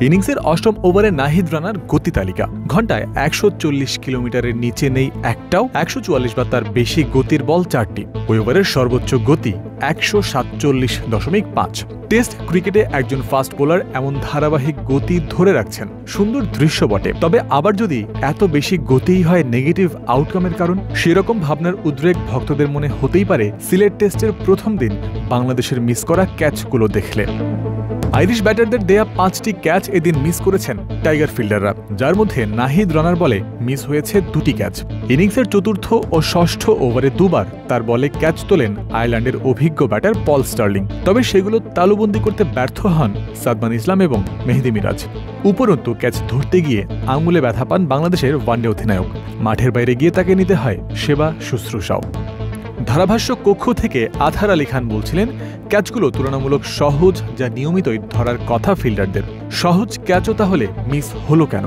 ইনিংসের অষ্টম ওভারে নাহিদ রানার গতি তালিকা। ঘন্টায় ১৪০ কিলোমিটারের নিচে নেই একটাও, ১৪৪ বা তার বেশি গতির বল ৪টি। ওই ওভারের সর্বোচ্চ গতি ১৪৭.৫। টেস্ট ক্রিকেটে একজন ফাস্ট বোলার এমন ধারাবাহিক গতি ধরে রাখছেন সুন্দর দৃশ্য বটে। তবে আবার যদি এত বেশি গতিই হয় নেগেটিভ আউটকামের কারণ, সেরকম ভাবনার উদ্রেক ভক্তদের মনে হতেই পারে সিলেট টেস্টের প্রথম দিন বাংলাদেশের মিস করা ক্যাচগুলো দেখলে। আইরিশ ব্যাটারদের দেয়া ৫টি ক্যাচ এদিন মিস করেছেন টাইগার ফিল্ডাররা, যার মধ্যে নাহিদ রানার বলে মিস হয়েছে ২টি ক্যাচ। ইনিংসের চতুর্থ ও ষষ্ঠ ওভারে দুবার তার বলে ক্যাচ তোলেন আয়ারল্যান্ডের অভিজ্ঞ ব্যাটার পল স্টার্লিং। তবে সেগুলো তালুবন্দি করতে ব্যর্থ হন সাদমান ইসলাম এবং মেহেদী মিরাজ। উপরন্তু ক্যাচ ধরতে গিয়ে আঙুলে ব্যথা পান বাংলাদেশের ওয়ানডে অধিনায়ক। মাঠের বাইরে গিয়ে তাকে নিতে হয় সেবা শুশ্রূষাও। ধারাভাষ্য কক্ষ থেকে আথার আলী খান বলছিলেন, ক্যাচগুলো তুলনামূলক সহজ, যা নিয়মিতই ধরার কথা ফিল্ডারদের। সহজ ক্যাচও তাহলে মিস হলো কেন?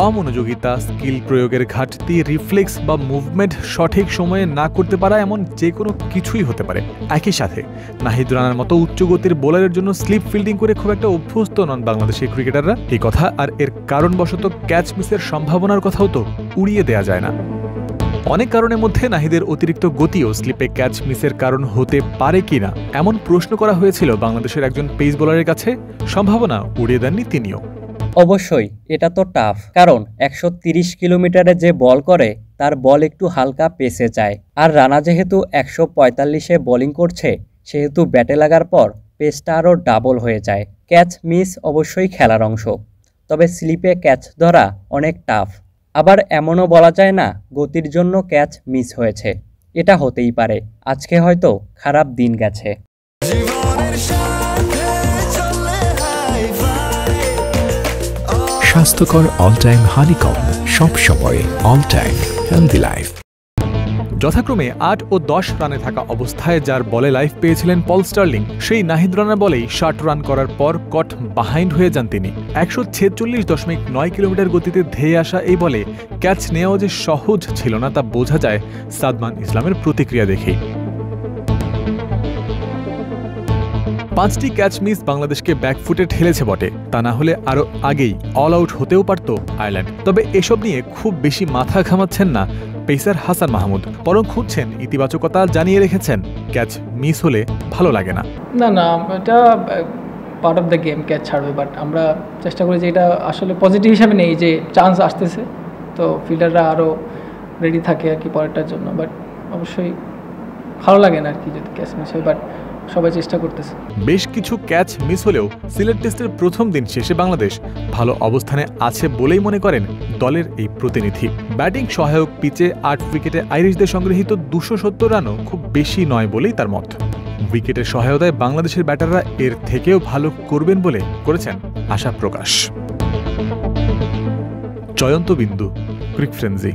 অমনোযোগিতা, স্কিল প্রয়োগের ঘাটতি, রিফ্লেক্স বা মুভমেন্ট সঠিক সময়ে না করতে পারা, এমন যে কোনো কিছুই হতে পারে। একই সাথে নাহিদ রানার মতো উচ্চগতির বোলারের জন্য স্লিপ ফিল্ডিং করে খুব একটা অভ্যস্ত নন বাংলাদেশের ক্রিকেটাররা। এই কথা আর এর কারণবশত ক্যাচ মিসের সম্ভাবনার কথাও তো উড়িয়ে দেয়া যায় না। অনেক কারণের মধ্যে নাহিদের অতিরিক্ত গতিও স্লিপে ক্যাচ মিসের কারণ হতে পারে কিনা এমন প্রশ্ন করা হয়েছিল বাংলাদেশের একজন পেস বোলারের কাছে। সম্ভাবনা উড়িয়ে দেননি তিনিও। অবশ্যই এটা তো টাফ, কারণ ১৩০ কিলোমিটারে যে বল করে তার বল একটু হালকা পেসে যায়। আর রানা যেহেতু ১৪৫-এ বোলিং করছে, সেহেতু ব্যাটে লাগার পর পেসটা আরও ডাবল হয়ে যায়। ক্যাচ মিস অবশ্যই খেলার অংশ, তবে স্লিপে ক্যাচ ধরা অনেক টাফ। আবার এমনও বলা যায় না গতির জন্য ক্যাচ মিস হয়েছে, এটা হতেই পারে আজকে হয়তো খারাপ দিন গেছে। স্বাস্থ্যকর অল টাইম হানিকম, সব সময় অল টাইম হেলদি লাইফ। যথাক্রমে ৮ ও ১০ রানে থাকা অবস্থায় যার বলে লাইফ পেয়েছিলেন পল স্টার্লিং, সেই নাহিদ রানার বলেই ৬০ রান করার পর কট বাহাইন্ড হয়ে যান তিনি। ১৪৬.৯ কিলোমিটার গতিতে ধেয়ে আসা এই বলে ক্যাচ নেওয়া যে সহজ ছিল না তা বোঝা যায় সাদমান ইসলামের প্রতিক্রিয়া দেখেই। ৫টি ক্যাচ মিস বাংলাদেশকে ব্যাকফুটে ঠেলেছে বটে, তা না হলে আরও আগেই অল আউট হতেও পারত আয়ারল্যান্ড। তবে এসব নিয়ে খুব বেশি মাথা ঘামাচ্ছেন না পেসার হাসান মাহমুদ, বরং খুঁজছেন ইতিবাচকতা। জানিয়ে রেখেছেন ক্যাচ মিস হলে ভালো লাগে না। না, এটা part of the game, catch ছাড়বে, বাট আমরা চেষ্টা করি যে এটা আসলে পজিটিভ হিসাবে নেই যে চান্স আসতেছে, তো ফিল্ডাররা আরও রেডি থাকে আর কি পরেরটার জন্য। বাট অবশ্যই ভালো লাগে না আর কি যদি ক্যাচ মিস হয়, বাট সবাই চেষ্টা করতেছে। বেশ কিছু ক্যাচ মিস হলেও সিলেট টেস্টের প্রথম দিন শেষে বাংলাদেশ ভালো অবস্থানে আছে বলেই মনে করেন দলের এই প্রতিনিধি। ব্যাটিং সহায়ক পিচে ৮ উইকেটে আইরিশদের সংগৃহীত ২৭০ রানও খুব বেশি নয় বলেই তার মত। উইকেটের সহায়তায় বাংলাদেশের ব্যাটাররা এর থেকেও ভালো করবেন বলে করেছেন আশা প্রকাশ। জয়ন্ত বিন্দু, ক্রিক ফ্রেন্সি।